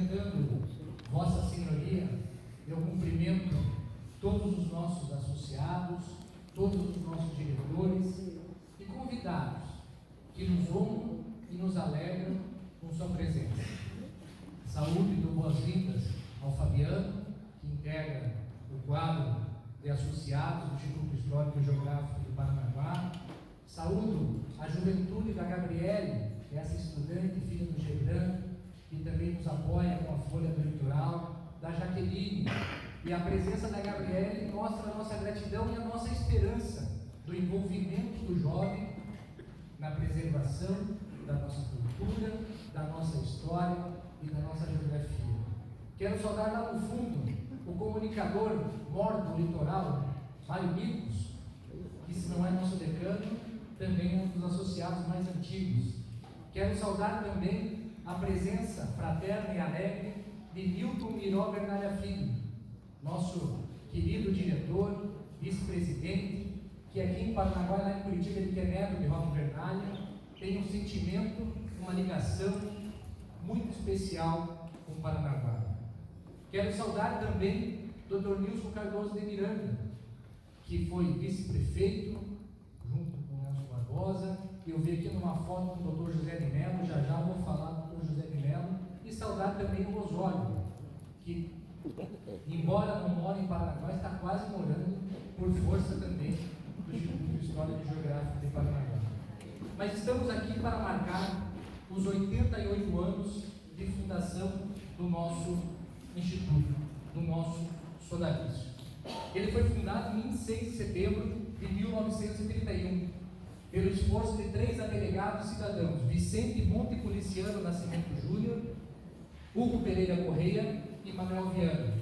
cumprimentando Vossa Senhoria, eu cumprimento todos os nossos associados, todos os nossos diretores e convidados que nos honram e nos alegram com sua presença. Saúde e boas-vindas ao Fabiano, que integra o quadro de associados do Instituto Histórico e Geográfico de Paranaguá. Saúdo a juventude da Gabriele, essa estudante, filha do Gebran, que também nos apoia com a folha do litoral, da Jaqueline. E a presença da Gabriele mostra a nossa gratidão e a nossa esperança do envolvimento do jovem na preservação da nossa cultura, da nossa história e da nossa geografia. Quero saudar lá no fundo o comunicador mor do litoral, Mário Micos, que, se não é nosso decano, também é um dos associados mais antigos. Quero saudar também a presença fraterna e alegre de Milton Miró Bernalha Filho, nosso querido diretor, vice-presidente, que aqui em Paranaguá, lá em Curitiba, ele que é neto de Roque Bernalha, tem um sentimento, uma ligação muito especial com o Paranaguá. Quero saudar também o Dr. Nilson Cardoso de Miranda, que foi vice-prefeito, junto com o Nelson Barbosa. Eu vi aqui numa foto com o Dr. José de Mello, já vou falar do Dr. José de Mello, e saudar também o Osório, que, embora não more em Paranaguá, está quase morando por força também do Instituto Histórico e Geográfico de Paranaguá. Mas estamos aqui para marcar os 88 anos de fundação do nosso Instituto, do nosso sodalício. Ele foi fundado em 26 de setembro de 1931, pelo esforço de 3 abnegados cidadãos: Vicente Montepulciano Nascimento Júnior, Hugo Pereira Correia e Manuel Viana.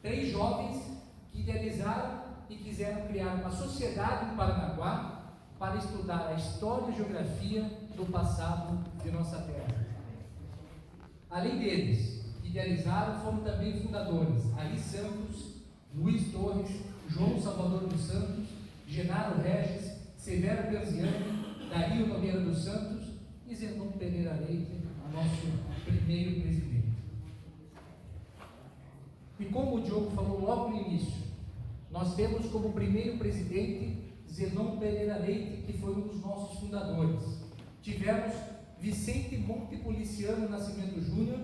3 jovens que idealizaram e quiseram criar uma sociedade em Paranaguá para estudar a história e geografia do passado de nossa terra. Além deles, que idealizaram, foram também fundadores Ali Santos, Luiz Torres, João Salvador dos Santos, Genaro Regis, Severo Canziani, Dario Nogueira dos Santos e Zenon Pereira Leite, nosso primeiro presidente. E como o Diogo falou logo no início, nós temos como primeiro presidente Zenon Pereira Leite, que foi um dos nossos fundadores. Tivemos Vicente Montepulciano Nascimento Júnior,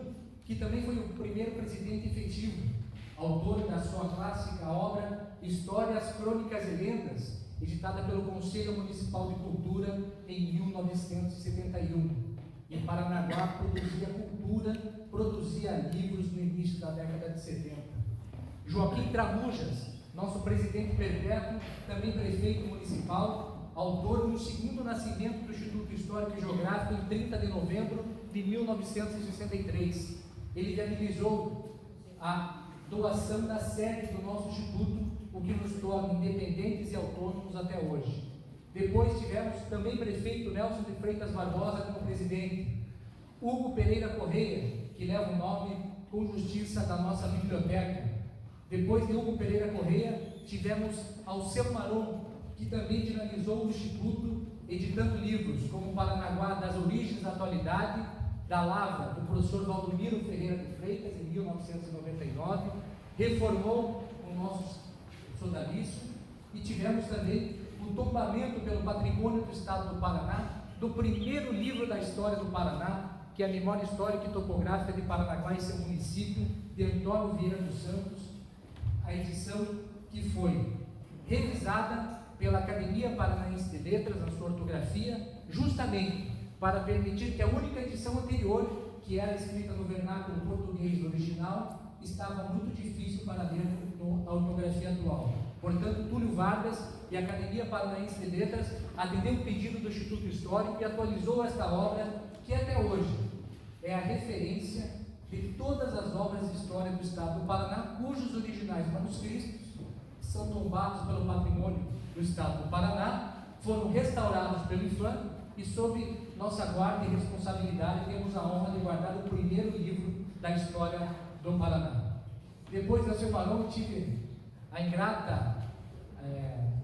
que também foi o primeiro presidente efetivo, autor da sua clássica obra Histórias, Crônicas e Lendas, editada pelo Conselho Municipal de Cultura em 1971. Em Paranaguá produzia cultura, produzia livros no início da década de 70. Joaquim Tramujas, nosso presidente perpétuo, também prefeito municipal, autor do segundo nascimento do Instituto Histórico e Geográfico em 30 de novembro de 1963. Ele viabilizou a doação da sede do nosso instituto, o que nos torna independentes e autônomos até hoje. Depois tivemos também prefeito Nelson de Freitas Barbosa como presidente, Hugo Pereira Correia, que leva o nome com justiça da nossa biblioteca. Depois de Hugo Pereira Correia, tivemos Alceu Maron, que também dinamizou o Instituto, editando livros como Paranaguá, das Origens à Atualidade, da Lavra, do professor Valdomiro Ferreira de Freitas, em 1999, reformou o nosso sodalício, e tivemos também o tombamento pelo patrimônio do Estado do Paraná, do primeiro livro da história do Paraná, que é a Memória Histórica e Topográfica de Paranaguá e seu município, de Antônio Vieira dos Santos, a edição que foi revisada pela Academia Paranaense de Letras na sua ortografia, justamente para permitir que a única edição anterior, que era escrita no vernáculo português original, estava muito difícil para ler na ortografia atual. Portanto, Túlio Vargas e a Academia Paranaense de Letras atendeu o pedido do Instituto Histórico e atualizou esta obra, que até hoje é a referência de todas as obras de história do Estado do Paraná, cujos originais manuscritos são tombados pelo patrimônio do Estado do Paraná, foram restaurados pelo IFAM e, sob nossa guarda e responsabilidade, temos a honra de guardar o primeiro livro da história do Paraná. Depois da seu Barão, tive a ingrata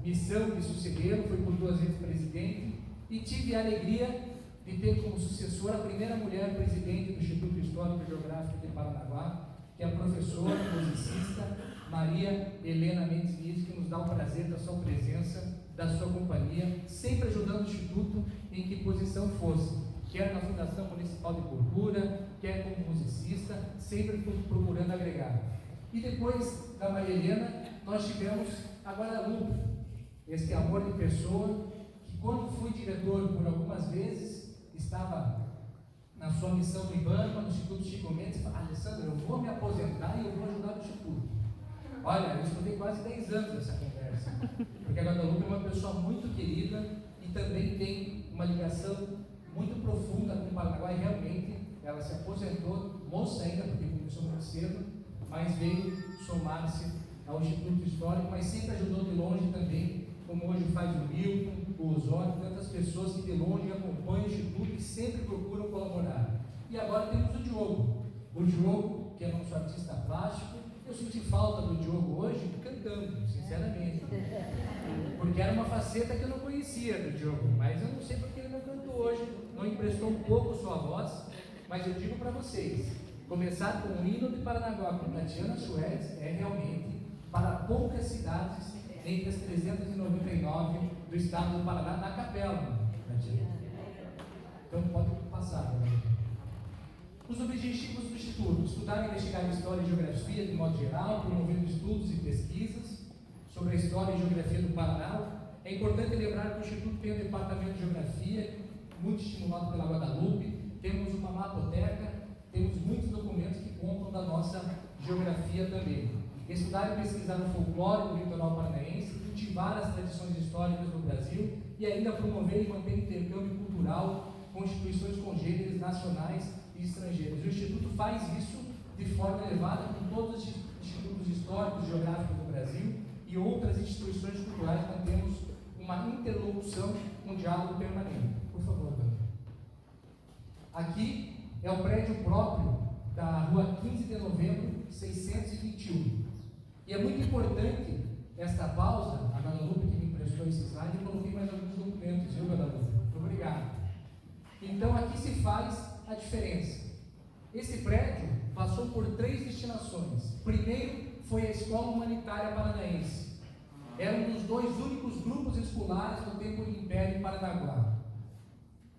missão de sucedê-lo, foi por 2 vezes presidente, e tive a alegria de ter como sucessora a primeira mulher presidente do Instituto Histórico e Geográfico de Paranaguá, que é a professora, musicista Maria Helena Mendes Nis, que nos dá o prazer da sua presença, da sua companhia, sempre ajudando o Instituto em que posição fosse, quer na Fundação Municipal de Cultura, quer como musicista, sempre procurando agregar. E depois da Maria Helena, nós tivemos a Guadalupe, esse amor de pessoa, que quando fui diretor por algumas vezes, estava na sua missão no IBAMA, no Instituto Chico Mendes, e falou: Alessandro, eu vou me aposentar e eu vou ajudar o Instituto. Olha, eu estudei quase 10 anos essa conversa, porque a Guadalupe é uma pessoa muito querida e também tem uma ligação muito profunda com o Paranaguá, e realmente ela se aposentou, moça ainda, porque começou muito cedo, mas veio somar-se ao Instituto Histórico, mas sempre ajudou de longe também, como hoje faz o Milton, o Osório, tantas pessoas que de longe acompanham o Instituto e sempre procuram colaborar. E agora temos o Diogo. O Diogo, que é nosso artista plástico. Eu senti falta do Diogo hoje cantando, sinceramente, porque era uma faceta que eu não conhecia do Diogo, mas eu não sei porque ele não cantou hoje, não emprestou um pouco sua voz, mas eu digo para vocês, começar com o hino de Paranaguá com Tatiana Schwartz é realmente para poucas cidades entre as 399 do estado do Paraná, na capela, Tatiana. Então pode passar, né? Os objetivos do Instituto: estudar e investigar história e geografia de modo geral, promovendo estudos e pesquisas sobre a história e geografia do Paraná. É importante lembrar que o Instituto tem um departamento de geografia, muito estimulado pela Guadalupe, temos uma mapoteca, temos muitos documentos que contam da nossa geografia também. Estudar e pesquisar o folclore do litoral paranaense, cultivar as tradições históricas do Brasil e ainda promover e manter intercâmbio cultural com instituições congêneres nacionais e estrangeiros. O Instituto faz isso de forma elevada com todos os institutos históricos e geográficos do Brasil e outras instituições culturais. Mantemos uma interlocução, um diálogo permanente. Por favor, Dani. Aqui é o prédio próprio da Rua 15 de Novembro, 621. E é muito importante esta pausa. A Guadalupe que me emprestou esse slide, eu coloquei mais alguns documentos, viu, Guadalupe? Muito obrigado. Então aqui se faz a diferença. Esse prédio passou por 3 destinações. Primeiro foi a Escola Humanitária Paranaense. Era um dos 2 únicos grupos escolares no tempo do Império em Paranaguá.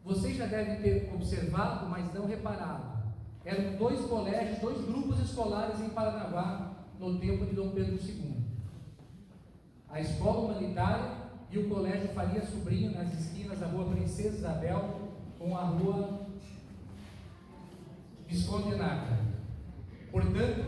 Vocês já devem ter observado, mas não reparado. Eram 2 colégios, 2 grupos escolares em Paranaguá no tempo de Dom Pedro II. A Escola Humanitária e o Colégio Faria Sobrinho, nas esquinas da Rua Princesa Isabel com a Rua Visconde Nácar. Portanto,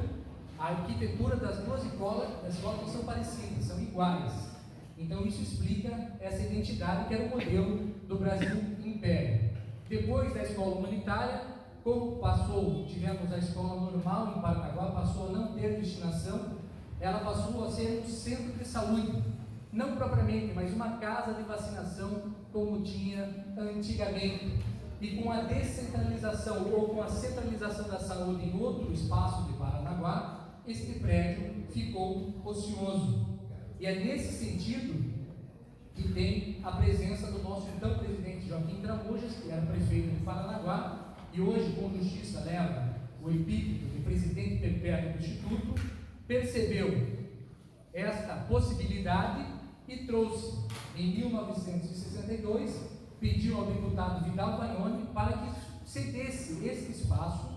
a arquitetura das 2 escolas não são parecidas, são iguais. Então isso explica essa identidade que era o modelo do Brasil Império. Depois da escola humanitária, como tivemos a escola normal em Paranaguá, passou a não ter destinação, ela passou a ser um centro de saúde, não propriamente, mas uma casa de vacinação como tinha antigamente. E com a descentralização ou com a centralização da saúde em outro espaço de Paranaguá, este prédio ficou ocioso. E é nesse sentido que tem a presença do nosso então presidente Joaquim Tramujas, que era prefeito de Paranaguá, e hoje, com justiça, leva o epíteto de presidente perpétuo do Instituto, percebeu esta possibilidade e trouxe, em 1962, pediu ao deputado Vidal Vagnoni para que cedesse esse espaço,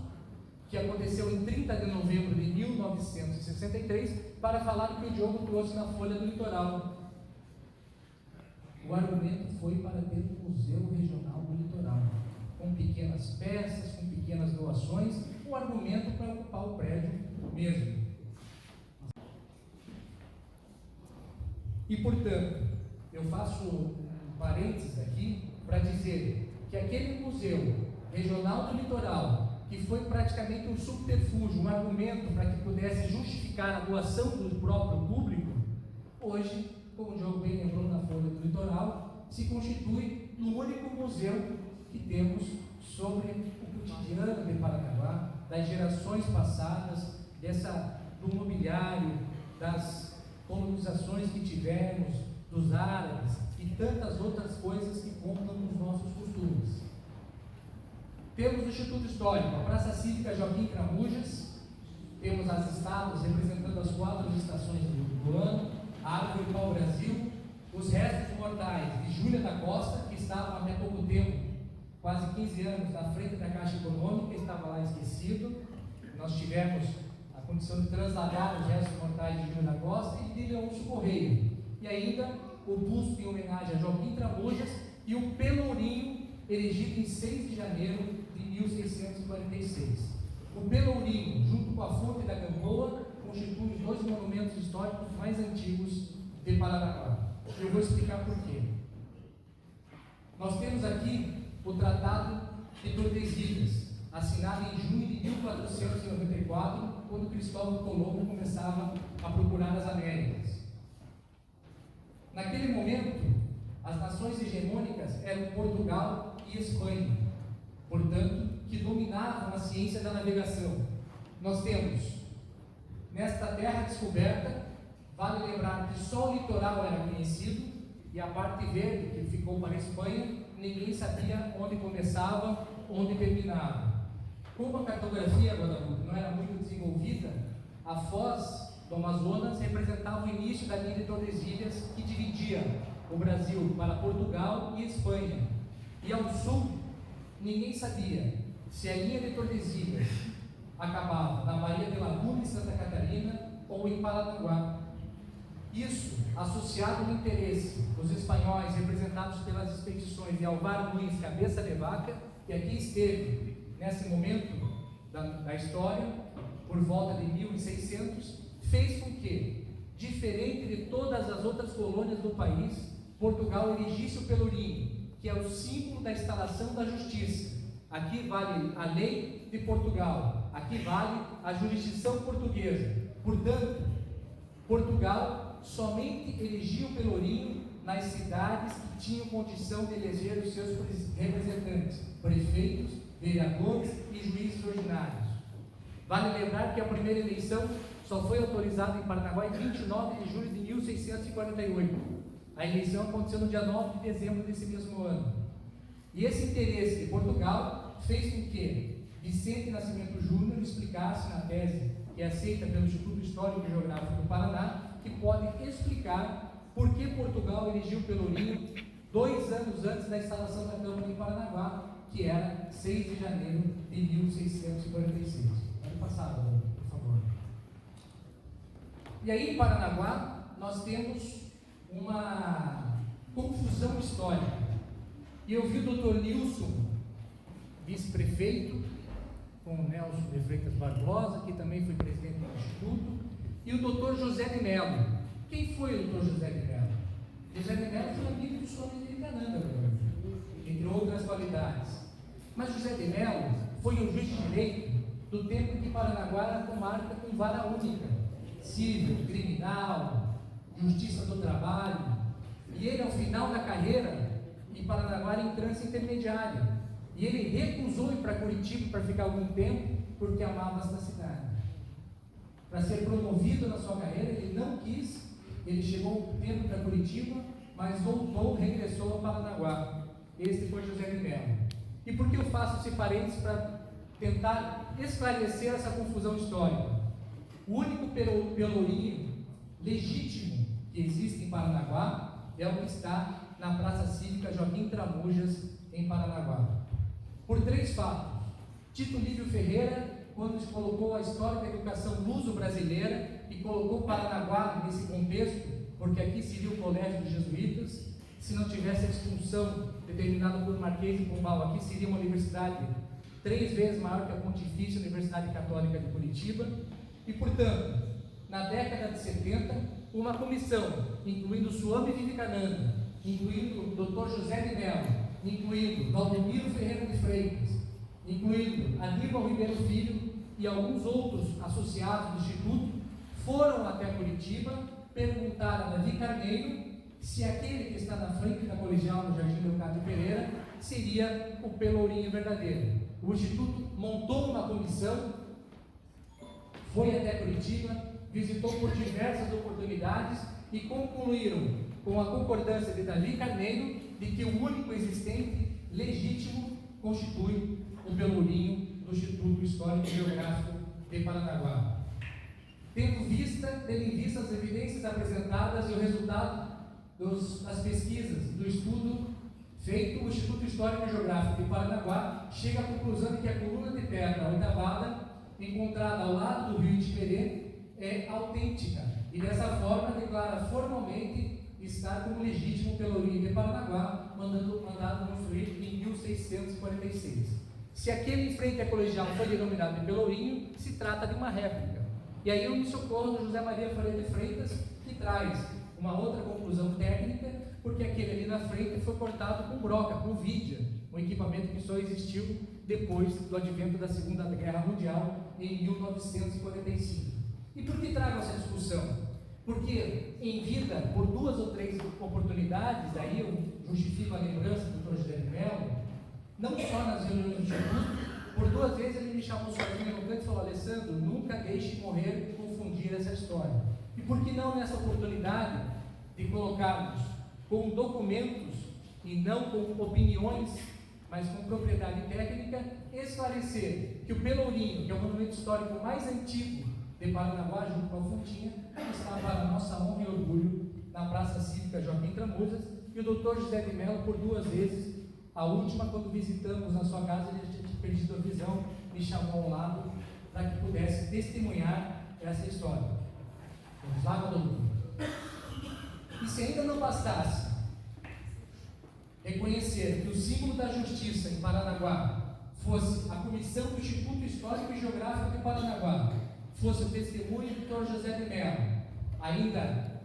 que aconteceu em 30 de novembro de 1963, para falar que o Diogo trouxe na Folha do Litoral. O argumento foi para ter um museu regional do litoral, com pequenas peças, com pequenas doações, o argumento para ocupar o prédio mesmo. E, portanto, eu faço um parênteses aqui para dizer que aquele museu regional do litoral, que foi praticamente um subterfúgio, um argumento para que pudesse justificar a doação do próprio público, hoje, como o Diogo bem lembrou na Folha do Litoral, se constitui no único museu que temos sobre o cotidiano de Paranaguá, das gerações passadas, do mobiliário, das colonizações que tivemos, dos árabes e tantas outras coisas que contam nos nossos costumes. temos o Instituto Histórico, a Praça Cívica Joaquim Tramujas, temos as estátuas representando as 4 estações do ano, a Árvore Pau Brasil, os restos mortais de Júlia da Costa, que estavam até pouco tempo, quase 15 anos, na frente da Caixa Econômica, estava lá esquecido. Nós tivemos a condição de trasladar os restos mortais de Júlia da Costa e de Leôncio Correia. E ainda o busto em homenagem a Joaquim Tramujas e o Pelourinho, erigido em 6 de janeiro de 1646. O Pelourinho, junto com a Fonte da Gamboa, constituem os 2 monumentos históricos mais antigos de Paranaguá. Eu vou explicar por quê. Nós temos aqui o Tratado de Tordesilhas, assinado em junho de 1494, quando Cristóvão Colombo começava a procurar as Américas. Naquele momento, as nações hegemônicas eram Portugal e Espanha, portanto, que dominavam a ciência da navegação. Nós temos, nesta terra descoberta, vale lembrar que só o litoral era conhecido e a parte verde, que ficou para a Espanha, ninguém sabia onde começava, onde terminava. Como a cartografia, Guadalupe, não era muito desenvolvida, a foz do Amazonas representava o início da linha de Tordesilhas, que dividia o Brasil para Portugal e Espanha. E ao sul, ninguém sabia se a linha de Tordesilhas acabava na Baía de Laguna, em Santa Catarina, ou em Paranaguá. Isso, associado ao interesse dos espanhóis, representados pelas expedições de Álvaro Nunes Cabeça de Vaca, que aqui esteve nesse momento da história, por volta de 1600, fez com que, diferente de todas as outras colônias do país, Portugal erigisse o Pelourinho, que é o símbolo da instalação da justiça. Aqui vale a lei de Portugal, aqui vale a jurisdição portuguesa. Portanto, Portugal somente erigia o Pelourinho nas cidades que tinham condição de eleger os seus representantes, prefeitos, vereadores e juízes ordinários. Vale lembrar que a primeira eleição só foi autorizada em Paranaguá em 29 de julho de 1648. A eleição aconteceu no dia 9 de dezembro desse mesmo ano. E esse interesse de Portugal fez com que Vicente Nascimento Júnior explicasse na tese que é aceita pelo Instituto Histórico e Geográfico do Paraná, que pode explicar por que Portugal erigiu o Pelourinho 2 anos antes da instalação da Câmara em Paranaguá, que era 6 de janeiro de 1646. Pode passar, por favor. E aí em Paranaguá nós temos uma confusão histórica. E eu vi o Dr. Nilson, vice-prefeito, com o Nelson de Freitas Barbosa, que também foi presidente do Instituto, e o Dr. José de Mello. Quem foi o Dr. José de Mello? José de Mello foi amigo do Swami Vivekananda, entre outras qualidades. Mas José de Mello foi um juiz de direito do tempo em que Paranaguá era comarca com vara única, civil, criminal, justiça do trabalho. E ele, ao final da carreira, em Paranaguá era em trânsito intermediário. E ele recusou ir para Curitiba para ficar algum tempo, porque amava esta cidade. Para ser promovido na sua carreira, ele não quis, ele chegou um tempo para Curitiba, mas voltou, regressou a Paranaguá. Este foi José de Mello. E por que eu faço esse parênteses? Para tentar esclarecer essa confusão histórica. O único pelourinho legítimo que existe em Paranaguá é o que está na Praça Cívica Joaquim Tramujas, em Paranaguá. Por 3 fatos. Tito Lívio Ferreira, quando se colocou a história da educação luso-brasileira e colocou Paranaguá nesse contexto, porque aqui seria o colégio dos jesuítas, se não tivesse a expulsão determinada por Marquês de Pombal, aqui seria uma universidade 3 vezes maior que a Pontifícia Universidade Católica de Curitiba. E, portanto, na década de 70, uma comissão, incluindo Swami Vivekananda, incluindo o Dr. José de Mello, incluindo Valdomiro Ferreira de Freitas, incluindo Aníbal Ribeiro Filho e alguns outros associados do Instituto, foram até Curitiba perguntar a Davi Carneiro se aquele que está na frente da colegial no Jardim Leocádio Pereira seria o Pelourinho verdadeiro. O Instituto montou uma comissão, foi até Curitiba, visitou por diversas oportunidades e concluíram com a concordância de Davi Carneiro de que o único existente legítimo constitui o Pelourinho do Instituto Histórico e Geográfico de Paranaguá. Tendo em vista as evidências apresentadas e o resultado das pesquisas, do estudo feito, o Instituto Histórico e Geográfico de Paranaguá chega à conclusão de que a coluna de pedra oitavada, encontrada ao lado do rio Itimerê, é autêntica e dessa forma declara formalmente estar como legítimo Pelourinho de Paranaguá, mandado construir em 1646. Se aquele em frente à colegial foi denominado de Pelourinho, se trata de uma réplica. E aí eu me socorro do José Maria Faria de Freitas, que traz uma outra conclusão técnica, porque aquele ali na frente foi cortado com broca, com vidia, um equipamento que só existiu depois do advento da Segunda Guerra Mundial, em 1945. E por que trago essa discussão? Porque em vida, por 2 ou 3 oportunidades, daí eu justifico a lembrança do Dr. José de Mello, não só nas reuniões do Instituto, por 2 vezes ele me chamou sozinho no canto e falou: Alessandro, nunca deixe morrer e confundir essa história. E por que não nessa oportunidade de colocarmos com documentos e não com opiniões, mas com propriedade técnica, esclarecer que o Pelourinho, que é o monumento histórico mais antigo de Paranaguá, junto com a Fontinha, está para a nossa honra e orgulho na Praça Cívica Joaquim Tramujas, e o Dr. José de Mello, por 2 vezes, a última, quando visitamos na sua casa, ele já tinha perdido a visão, me chamou ao lado para que pudesse testemunhar essa história. Vamos lá, doutor? E se ainda não bastasse reconhecer que o símbolo da justiça em Paranaguá fosse a comissão do Instituto Histórico e Geográfico de Paranaguá, fosse o testemunho do Dr. José de Mello, ainda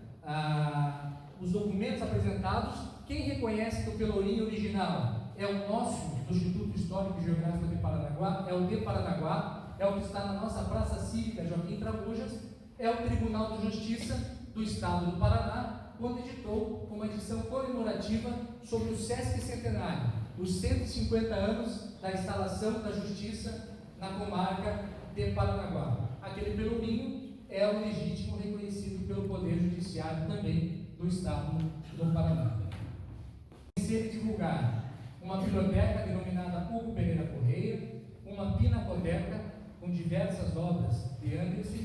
os documentos apresentados, quem reconhece que o Pelourinho original é o nosso, do Instituto Histórico e Geográfico de Paranaguá, é o de Paranaguá, é o que está na nossa Praça Cívica Joaquim Tramujas, é o Tribunal de Justiça do Estado do Paraná, quando editou uma edição comemorativa sobre o Sesc Centenário, os 150 anos da instalação da Justiça na comarca de Paranaguá. Aquele Pelourinho é o legítimo reconhecido pelo Poder Judiciário também do Estado do Paraná. Conhecer e divulgar uma biblioteca denominada Hugo Pereira Correia, uma pinacoteca com diversas obras de Anderson.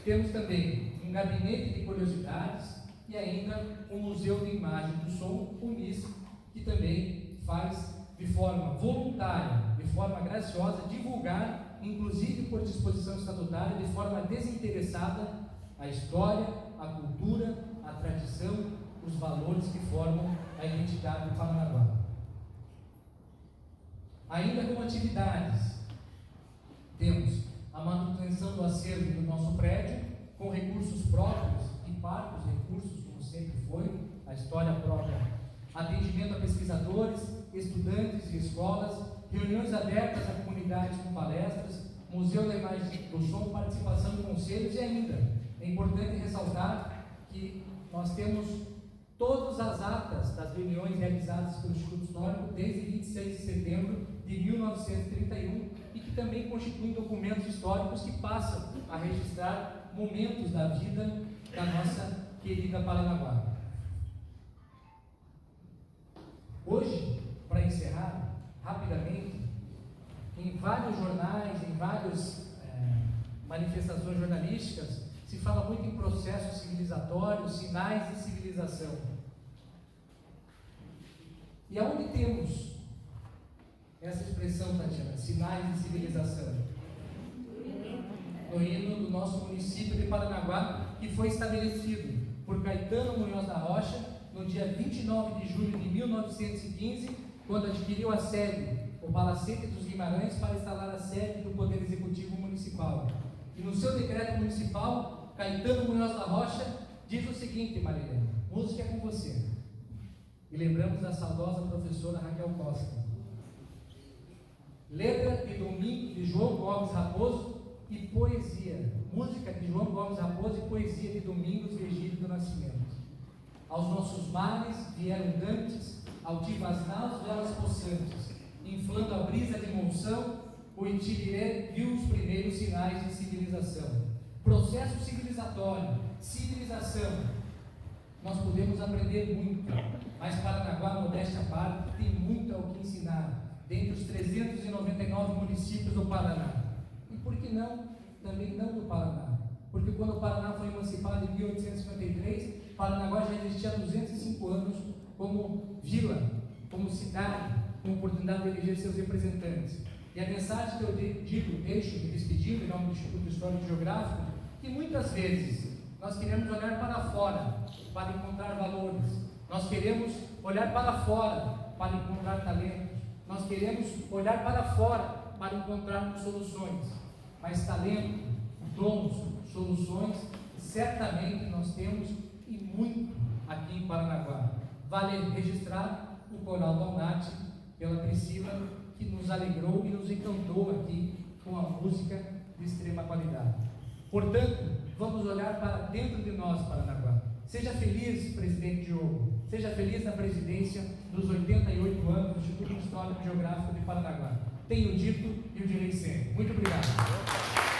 Temos também um gabinete de curiosidades e ainda um museu de imagem do som, o MIS, que também faz de forma voluntária, de forma graciosa, divulgar, inclusive por disposição estatutária, de forma desinteressada, a história, a cultura, a tradição, os valores que formam a identidade do Paranaguá. Ainda como atividades, temos a manutenção do acervo do nosso prédio, com recursos próprios e parcos recursos, como sempre foi, a história própria, atendimento a pesquisadores, estudantes e escolas, reuniões abertas a comunidades com palestras, museu da imagem do som, participação de conselhos, e ainda é importante ressaltar que nós temos todas as atas das reuniões realizadas pelo Instituto Histórico desde 26 de setembro de 1931 e que também constituem documentos históricos que passam a registrar momentos da vida da nossa querida Paranaguá. Hoje, para encerrar rapidamente, em vários jornais, em várias manifestações jornalísticas, se fala muito em processos civilizatórios, sinais de civilização. E aonde temos essa expressão, Tatiana, sinais de civilização? No hino do nosso município de Paranaguá, que foi estabelecido por Caetano Munhoz da Rocha, no dia 29 de julho de 1915, quando adquiriu a sede, o Palacete dos Guimarães, para instalar a sede do Poder Executivo Municipal. E no seu decreto municipal, Caetano Munhoz da Rocha diz o seguinte: Marilena, música é com você. E lembramos da saudosa professora Raquel Costa. Letra de João Gomes Raposo e poesia. Música de João Gomes Raposo e poesia de Domingos Virgílio do Nascimento. Aos nossos mares vieram dantes, altivas naus velas possantes, inflando a brisa de monção, o Itirité viu os primeiros sinais de civilização. Processo civilizatório, civilização. Nós podemos aprender muito, mas Paranaguá, modéstia à parte, tem muito ao que ensinar. dentre os 399 municípios do Paraná. E por que não, também não do Paraná? Porque quando o Paraná foi emancipado em 1853, Paranaguá já existia há 205 anos como vila, como cidade, com oportunidade de eleger seus representantes. E a mensagem que eu deixo me despedindo em nome do Instituto Histórico e Geográfico, que muitas vezes nós queremos olhar para fora para encontrar valores, nós queremos olhar para fora para encontrar talentos, nós queremos olhar para fora para encontrar soluções, mas talento, dons, soluções, certamente nós temos e muito aqui em Paranaguá. Vale registrar o coral da UNAT, pela Priscila, que nos alegrou e nos encantou aqui com a música de extrema qualidade. Portanto, vamos olhar para dentro de nós, Paranaguá. Seja feliz, presidente Diogo, seja feliz na presidência dos 88 anos do Instituto Histórico e Geográfico de Paranaguá. Tenho dito e o direi sempre. Muito obrigado.